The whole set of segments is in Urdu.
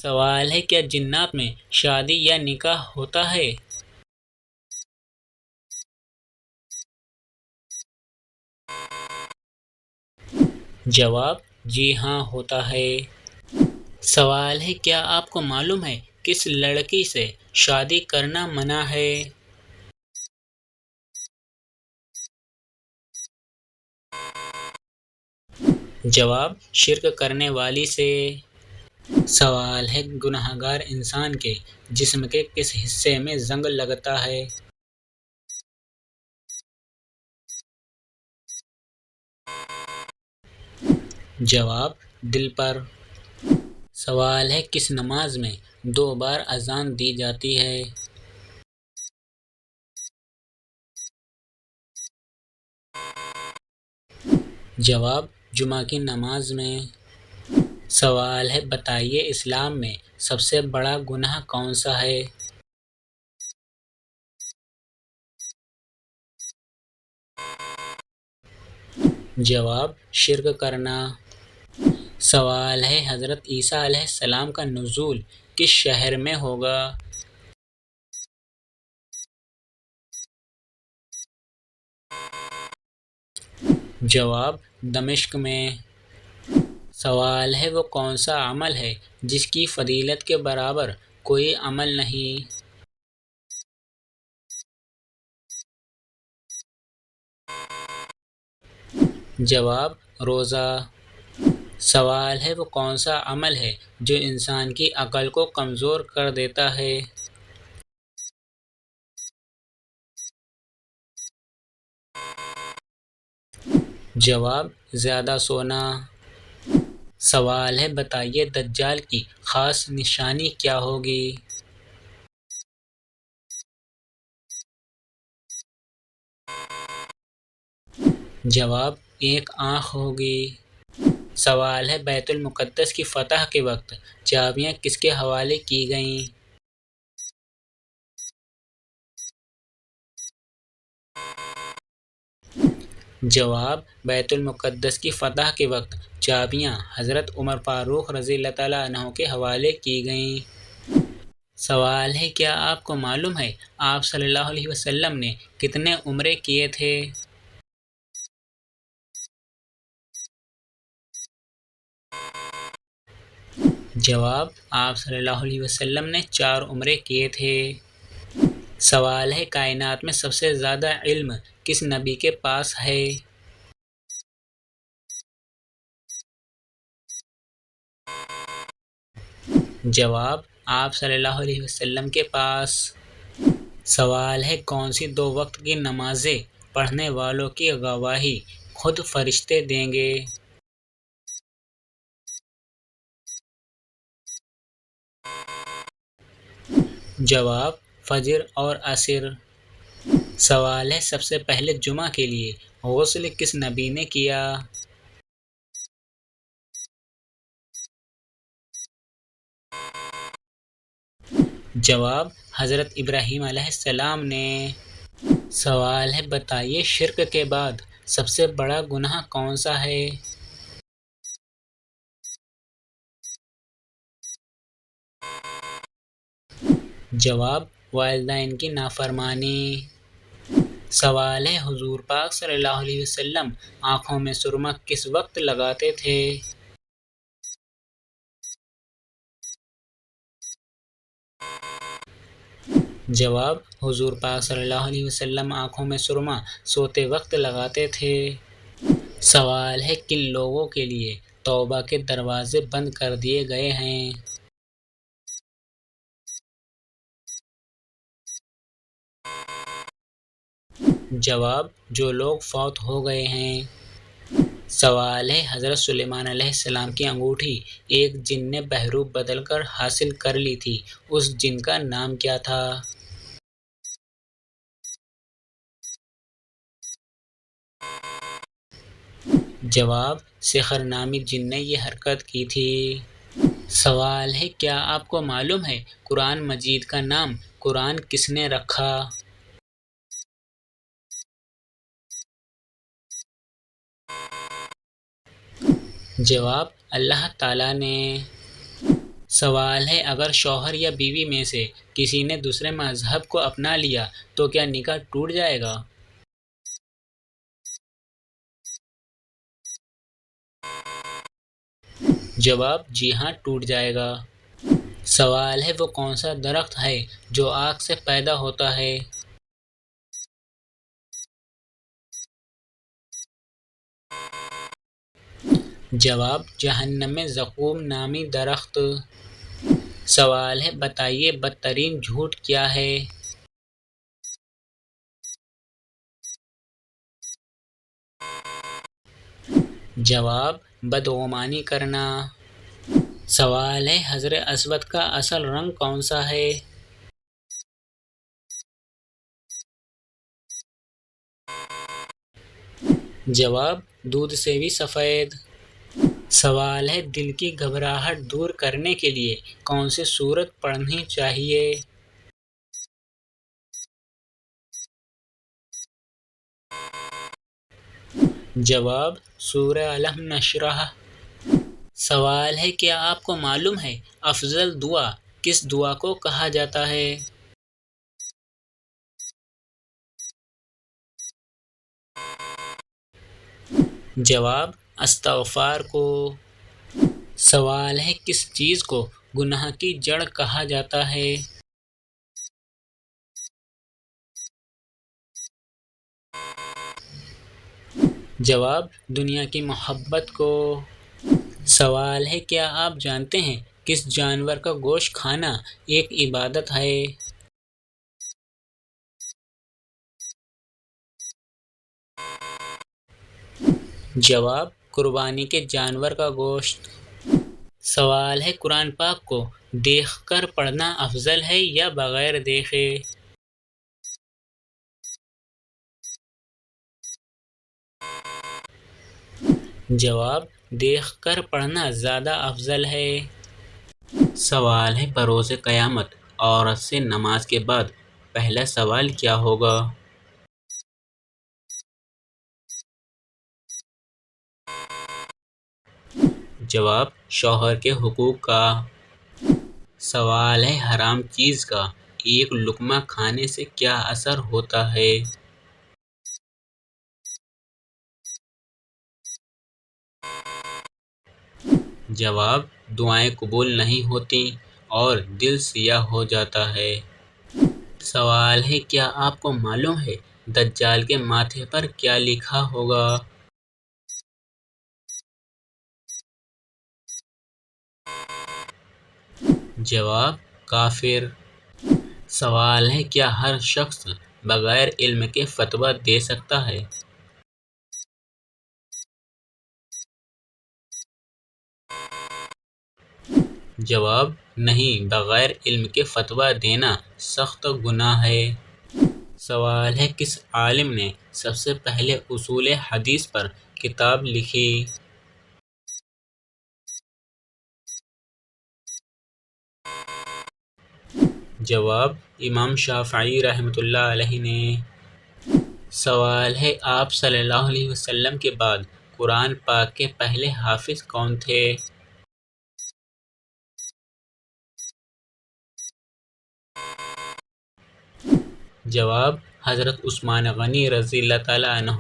سوال ہے کیا جنات میں شادی یا نکاح ہوتا ہے؟ جواب جی ہاں ہوتا ہے۔ سوال ہے کیا آپ کو معلوم ہے کس لڑکی سے شادی کرنا منع ہے؟ جواب شرک کرنے والی سے۔ سوال ہے گنہگار انسان کے جسم کے کس حصے میں زنگ لگتا ہے؟ جواب دل پر۔ سوال ہے کس نماز میں 2 بار اذان دی جاتی ہے؟ جواب جمعہ کی نماز میں۔ سوال ہے بتائیے اسلام میں سب سے بڑا گناہ کون سا ہے؟ جواب شرک کرنا۔ سوال ہے حضرت عیسیٰ علیہ السلام کا نزول کس شہر میں ہوگا؟ جواب دمشق میں۔ سوال ہے وہ کون سا عمل ہے جس کی فضیلت کے برابر کوئی عمل نہیں؟ جواب روزہ۔ سوال ہے وہ کون سا عمل ہے جو انسان کی عقل کو کمزور کر دیتا ہے؟ جواب زیادہ سونا۔ سوال ہے بتائیے دجال کی خاص نشانی کیا ہوگی؟ جواب ایک آنکھ ہوگی۔ سوال ہے بیت المقدس کی فتح کے وقت چابیاں کس کے حوالے کی گئیں؟ جواب بیت المقدس کی فتح کے وقت چابیاں حضرت عمر فاروق رضی اللہ تعالیٰ عنہ کے حوالے کی گئیں۔ سوال ہے کیا آپ کو معلوم ہے آپ صلی اللہ علیہ وسلم نے کتنے عمرے کیے تھے؟ جواب آپ صلی اللہ علیہ وسلم نے 4 عمرے کیے تھے۔ سوال ہے کائنات میں سب سے زیادہ علم کس نبی کے پاس ہے؟ جواب آپ صلی اللہ علیہ وسلم کے پاس۔ سوال ہے کون سی 2 وقت کی نمازیں پڑھنے والوں کی گواہی خود فرشتے دیں گے؟ جواب فجر اور عصر۔ سوال ہے سب سے پہلے جمعہ کے لیے غسل کس نبی نے کیا؟ جواب حضرت ابراہیم علیہ السلام نے۔ سوال ہے بتائیے شرک کے بعد سب سے بڑا گناہ کون سا ہے؟ جواب والدین کی نافرمانی۔ سوال ہے حضور پاک صلی اللہ علیہ وسلم آنکھوں میں سرما کس وقت لگاتے تھے؟ جواب حضور پاک صلی اللہ علیہ وسلم آنکھوں میں سرما سوتے وقت لگاتے تھے۔ سوال ہے کن لوگوں کے لیے توبہ کے دروازے بند کر دیے گئے ہیں؟ جواب جو لوگ فوت ہو گئے ہیں۔ سوال ہے حضرت سلیمان علیہ السلام کی انگوٹھی ایک جن نے بحروب بدل کر حاصل کر لی تھی، اس جن کا نام کیا تھا؟ جواب سحر نامی جن نے یہ حرکت کی تھی۔ سوال ہے کیا آپ کو معلوم ہے قرآن مجید کا نام قرآن کس نے رکھا؟ جواب اللہ تعالیٰ نے۔ سوال ہے اگر شوہر یا بیوی میں سے کسی نے دوسرے مذہب کو اپنا لیا تو کیا نکاح ٹوٹ جائے گا؟ جواب جی ہاں، ٹوٹ جائے گا۔ سوال ہے وہ کون سا درخت ہے جو آگ سے پیدا ہوتا ہے؟ جواب جہنم میں زقوم نامی درخت۔ سوال ہے بتائیے بدترین جھوٹ کیا ہے؟ جواب بدگمانی کرنا۔ سوال ہے حجر اسود کا اصل رنگ کون سا ہے؟ جواب دودھ سے بھی سفید۔ سوال ہے دل کی گھبراہٹ دور کرنے کے لیے کون سی سورت پڑھنی چاہیے؟ جواب سورہ الم نشرح۔ سوال ہے کیا آپ کو معلوم ہے افضل دعا کس دعا کو کہا جاتا ہے؟ جواب استغفار کو۔ سوال ہے کس چیز کو گناہ کی جڑ کہا جاتا ہے؟ جواب دنیا کی محبت کو۔ سوال ہے کیا آپ جانتے ہیں کس جانور کا گوشت کھانا ایک عبادت ہے؟ جواب قربانی کے جانور کا گوشت۔ سوال ہے قرآن پاک کو دیکھ کر پڑھنا افضل ہے یا بغیر دیکھے؟ جواب دیکھ کر پڑھنا زیادہ افضل ہے۔ سوال ہے بروز قیامت عورت سے نماز کے بعد پہلا سوال کیا ہوگا؟ جواب شوہر کے حقوق کا۔ سوال ہے حرام چیز کا ایک لقمہ کھانے سے کیا اثر ہوتا ہے؟ جواب دعائیں قبول نہیں ہوتیں اور دل سیاہ ہو جاتا ہے۔ سوال ہے کیا آپ کو معلوم ہے دجال کے ماتھے پر کیا لکھا ہوگا؟ جواب کافر۔ سوال ہے کیا ہر شخص بغیر علم کے فتویٰ دے سکتا ہے؟ جواب نہیں، بغیر علم کے فتویٰ دینا سخت گناہ ہے۔ سوال ہے کس عالم نے سب سے پہلے اصول حدیث پر کتاب لکھی؟ جواب امام شافعی رحمۃ اللہ علیہ نے۔ سوال ہے آپ صلی اللہ علیہ وسلم کے بعد قرآن پاک کے پہلے حافظ کون تھے؟ جواب حضرت عثمان غنی رضی اللہ تعالیٰ عنہ۔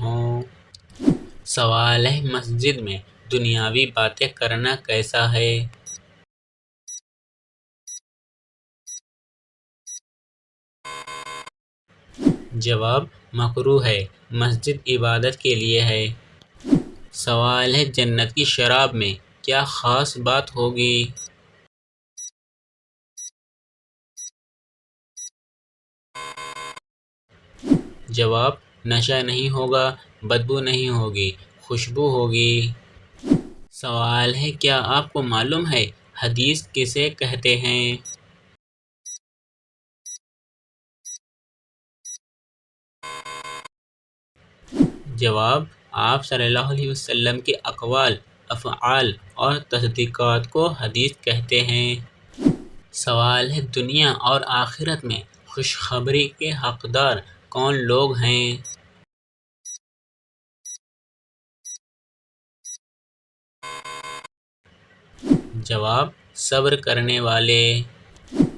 سوال ہے مسجد میں دنیاوی باتیں کرنا کیسا ہے؟ جواب مکروہ ہے، مسجد عبادت کے لیے ہے۔ سوال ہے جنت کی شراب میں کیا خاص بات ہوگی؟ جواب نشہ نہیں ہوگا، بدبو نہیں ہوگی، خوشبو ہوگی۔ سوال ہے کیا آپ کو معلوم ہے حدیث کسے کہتے ہیں؟ جواب آپ صلی اللہ علیہ وسلم کے اقوال، افعال اور تصدیقات کو حدیث کہتے ہیں۔ سوال ہے دنیا اور آخرت میں خوشخبری کے حقدار کون لوگ ہیں؟ جواب صبر کرنے والے۔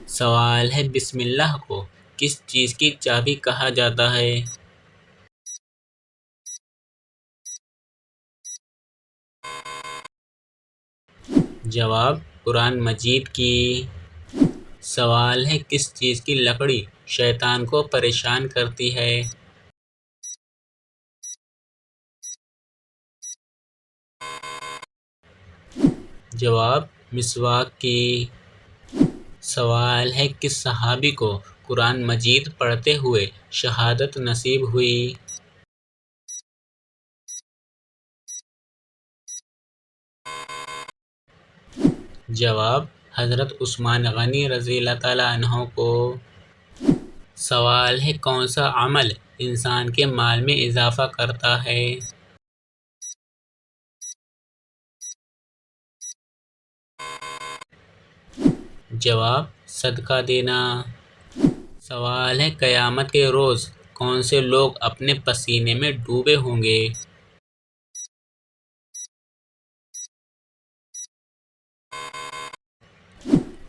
سوال ہے بسم اللہ کو کس چیز کی چابی کہا جاتا ہے؟ جواب قرآن مجید کی۔ سوال ہے کس چیز کی لکڑی شیطان کو پریشان کرتی ہے؟ جواب مسواک کی۔ سوال ہے کس صحابی کو قرآن مجید پڑھتے ہوئے شہادت نصیب ہوئی؟ جواب حضرت عثمان غنی رضی اللہ تعالیٰ عنہ کو۔ سوال ہے کون سا عمل انسان کے مال میں اضافہ کرتا ہے؟ جواب صدقہ دینا۔ سوال ہے قیامت کے روز کون سے لوگ اپنے پسینے میں ڈوبے ہوں گے؟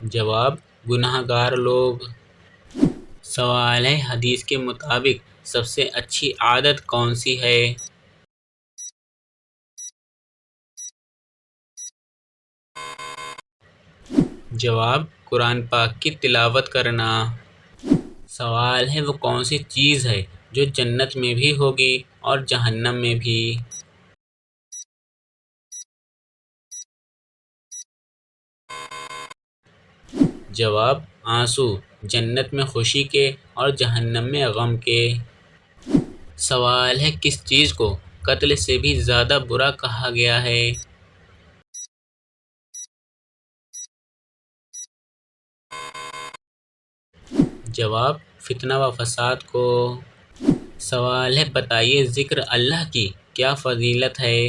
جواب گناہ گار لوگ۔ سوال ہے حدیث کے مطابق سب سے اچھی عادت کون سی ہے؟ جواب قرآن پاک کی تلاوت کرنا۔ سوال ہے وہ کون سی چیز ہے جو جنت میں بھی ہوگی اور جہنم میں بھی؟ جواب آنسو، جنت میں خوشی کے اور جہنم میں غم کے۔ سوال ہے کس چیز کو قتل سے بھی زیادہ برا کہا گیا ہے؟ جواب فتنہ و فساد کو۔ سوال ہے بتائیے ذکر اللہ کی کیا فضیلت ہے؟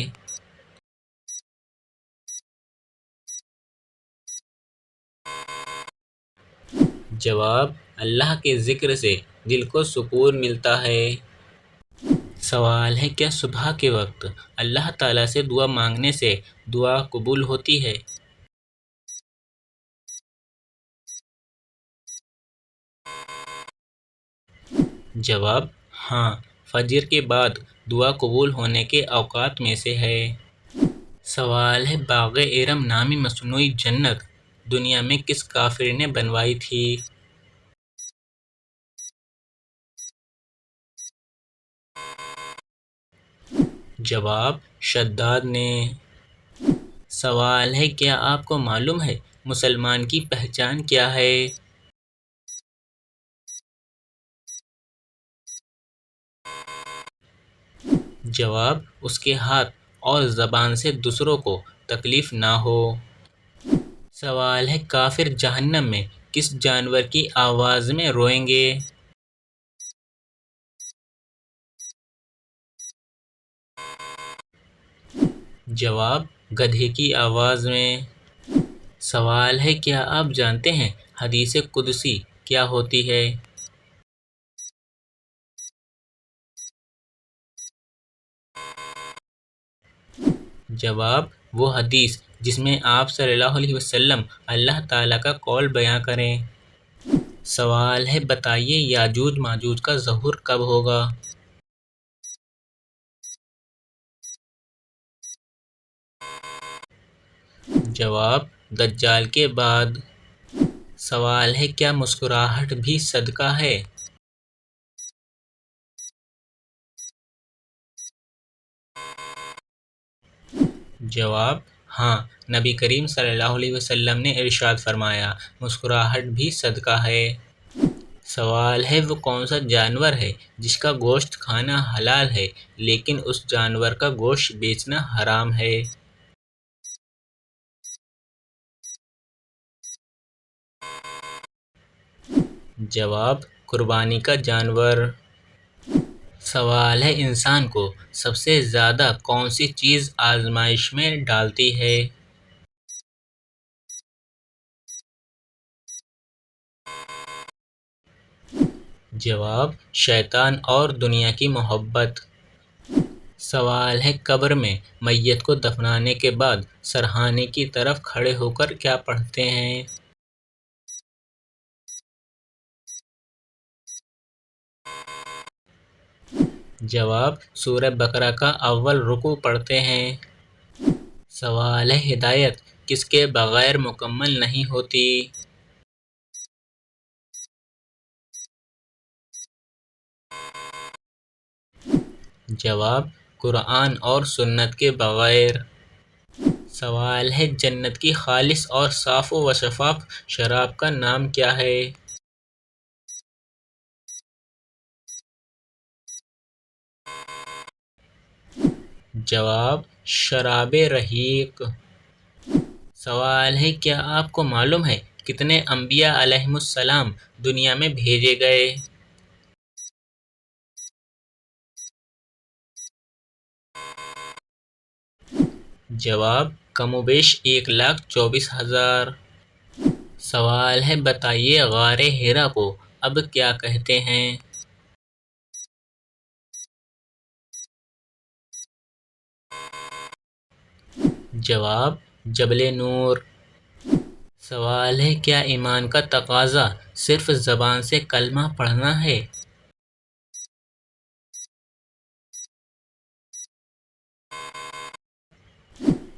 جواب اللہ کے ذکر سے دل کو سکون ملتا ہے۔ سوال ہے کیا صبح کے وقت اللہ تعالیٰ سے دعا مانگنے سے دعا قبول ہوتی ہے؟ جواب ہاں، فجر کے بعد دعا قبول ہونے کے اوقات میں سے ہے۔ سوال ہے باغ ارم نامی مصنوعی جنت دنیا میں کس کافر نے بنوائی تھی؟ جواب شداد نے۔ سوال ہے کیا آپ کو معلوم ہے مسلمان کی پہچان کیا ہے؟ جواب اس کے ہاتھ اور زبان سے دوسروں کو تکلیف نہ ہو۔ سوال ہے کافر جہنم میں کس جانور کی آواز میں روئیں گے؟ جواب گدھے کی آواز میں۔ سوال ہے کیا آپ جانتے ہیں حدیث قدسی کیا ہوتی ہے؟ جواب وہ حدیث جس میں آپ صلی اللہ علیہ وسلم اللہ تعالیٰ کا قول بیان کریں۔ سوال ہے بتائیے یاجوج ماجوج کا ظہور کب ہوگا؟ جواب دجال کے بعد۔ سوال ہے کیا مسکراہٹ بھی صدقہ ہے؟ جواب ہاں، نبی کریم صلی اللہ علیہ وسلم نے ارشاد فرمایا مسکراہٹ بھی صدقہ ہے۔ سوال ہے وہ کون سا جانور ہے جس کا گوشت کھانا حلال ہے لیکن اس جانور کا گوشت بیچنا حرام ہے؟ جواب قربانی کا جانور۔ سوال ہے انسان کو سب سے زیادہ کون سی چیز آزمائش میں ڈالتی ہے؟ جواب شیطان اور دنیا کی محبت۔ سوال ہے قبر میں میت کو دفنانے کے بعد سرہانے کی طرف کھڑے ہو کر کیا پڑھتے ہیں؟ جواب سورہ بقرہ کا اول رکوع پڑھتے ہیں۔ سوال ہے ہدایت کس کے بغیر مکمل نہیں ہوتی؟ جواب قرآن اور سنت کے بغیر۔ سوال ہے جنت کی خالص اور صاف و شفاف شراب کا نام کیا ہے؟ جواب شراب رحیق۔ سوال ہے کیا آپ کو معلوم ہے کتنے انبیاء علیہم السلام دنیا میں بھیجے گئے؟ جواب کم و بیش 1,24,000۔ سوال ہے بتائیے غار حرا کو اب کیا کہتے ہیں؟ جواب جبل نور۔ سوال ہے کیا ایمان کا تقاضا صرف زبان سے کلمہ پڑھنا ہے؟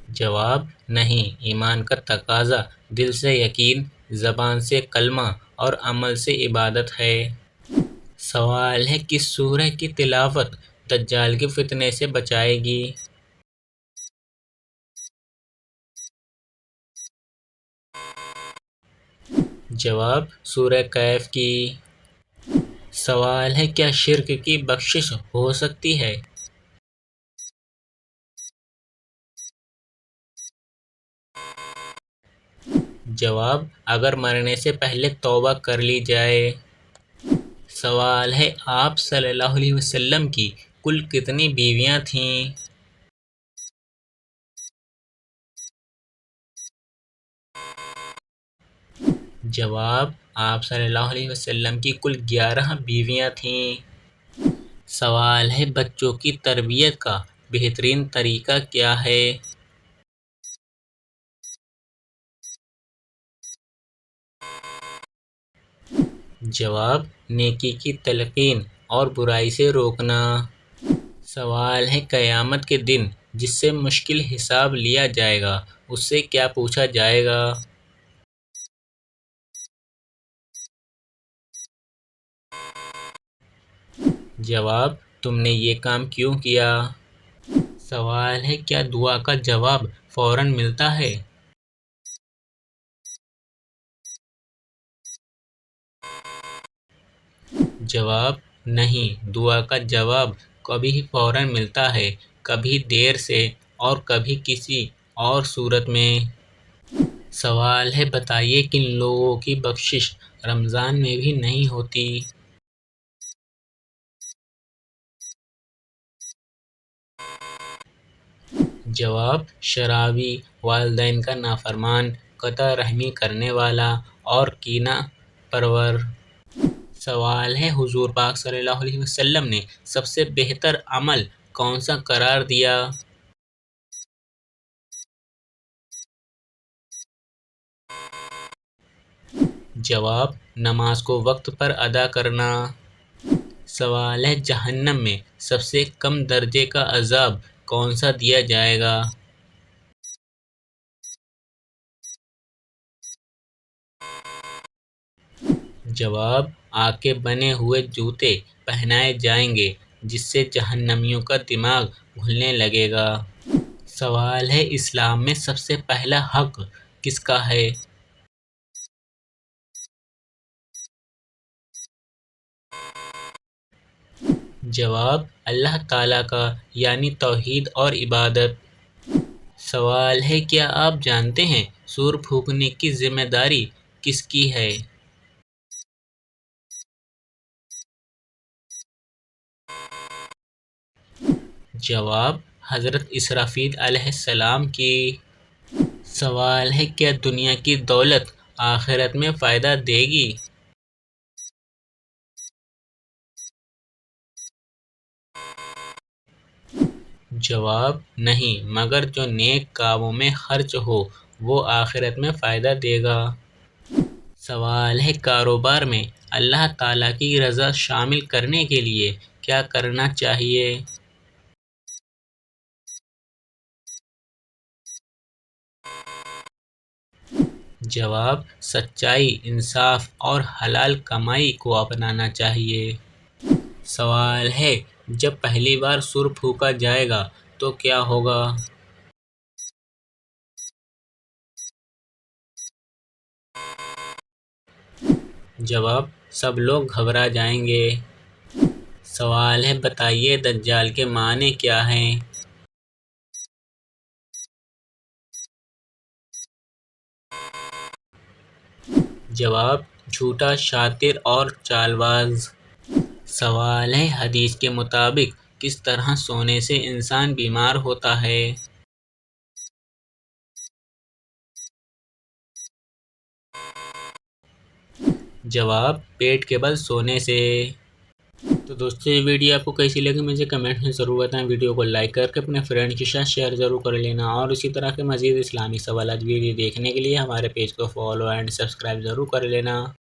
جواب نہیں، ایمان کا تقاضا دل سے یقین، زبان سے کلمہ اور عمل سے عبادت ہے۔ سوال ہے کس سورہ کی تلاوت دجال کے فتنے سے بچائے گی؟ جواب سورہ کہف کی۔ سوال ہے کیا شرک کی بخشش ہو سکتی ہے؟ جواب اگر مرنے سے پہلے توبہ کر لی جائے۔ سوال ہے آپ صلی اللہ علیہ وسلم کی کل کتنی بیویاں تھیں؟ جواب آپ صلی اللہ علیہ وسلم کی کل 11 بیویاں تھیں۔ سوال ہے بچوں کی تربیت کا بہترین طریقہ کیا ہے؟ جواب نیکی کی تلقین اور برائی سے روکنا۔ سوال ہے قیامت کے دن جس سے مشکل حساب لیا جائے گا اس سے کیا پوچھا جائے گا؟ جواب تم نے یہ کام کیوں کیا؟ سوال ہے کیا دعا کا جواب فوراً ملتا ہے؟ جواب نہیں، دعا کا جواب کبھی فوراً ملتا ہے، کبھی دیر سے اور کبھی کسی اور صورت میں۔ سوال ہے بتائیے کن لوگوں کی بخشش رمضان میں بھی نہیں ہوتی؟ جواب شرابی، والدین کا نافرمان، قطع رحمی کرنے والا اور کینہ پرور۔ سوال ہے حضور پاک صلی اللہ علیہ وسلم نے سب سے بہتر عمل کون سا قرار دیا؟ جواب نماز کو وقت پر ادا کرنا۔ سوال ہے جہنم میں سب سے کم درجے کا عذاب کون سا دیا جائے گا؟ جواب آگ کے بنے ہوئے جوتے پہنائے جائیں گے جس سے جہنمیوں کا دماغ گھلنے لگے گا۔ سوال ہے اسلام میں سب سے پہلا حق کس کا ہے؟ جواب اللہ تعالیٰ کا، یعنی توحید اور عبادت۔ سوال ہے کیا آپ جانتے ہیں سور پھونکنے کی ذمہ داری کس کی ہے؟ جواب حضرت اسرافیل علیہ السلام کی۔ سوال ہے کیا دنیا کی دولت آخرت میں فائدہ دے گی؟ جواب: نہیں، مگر جو نیک کاموں میں خرچ ہو وہ آخرت میں فائدہ دے گا۔ سوال ہے: کاروبار میں اللہ تعالیٰ کی رضا شامل کرنے کے لیے کیا کرنا چاہیے؟ جواب: سچائی، انصاف اور حلال کمائی کو اپنانا چاہیے۔ سوال ہے: جب پہلی بار سور پھونکا جائے گا تو کیا ہوگا؟ جواب: سب لوگ گھبرا جائیں گے۔ سوال ہے: بتائیے دجال کے معنی کیا ہیں؟ جواب: جھوٹا، شاطر اور چال باز۔ سوال ہے: حدیث کے مطابق کس طرح سونے سے انسان بیمار ہوتا ہے؟ جواب: پیٹ کے بل سونے سے۔ تو دوستو یہ ویڈیو آپ کو کیسی لگی مجھے کمنٹ میں ضرور بتائیں۔ ویڈیو کو لائک کر کے اپنے فرینڈ کے ساتھ شیئر ضرور کر لینا، اور اسی طرح کے مزید اسلامی سوالات ویڈیو دیکھنے کے لیے ہمارے پیج کو فالو اینڈ سبسکرائب ضرور کر لینا۔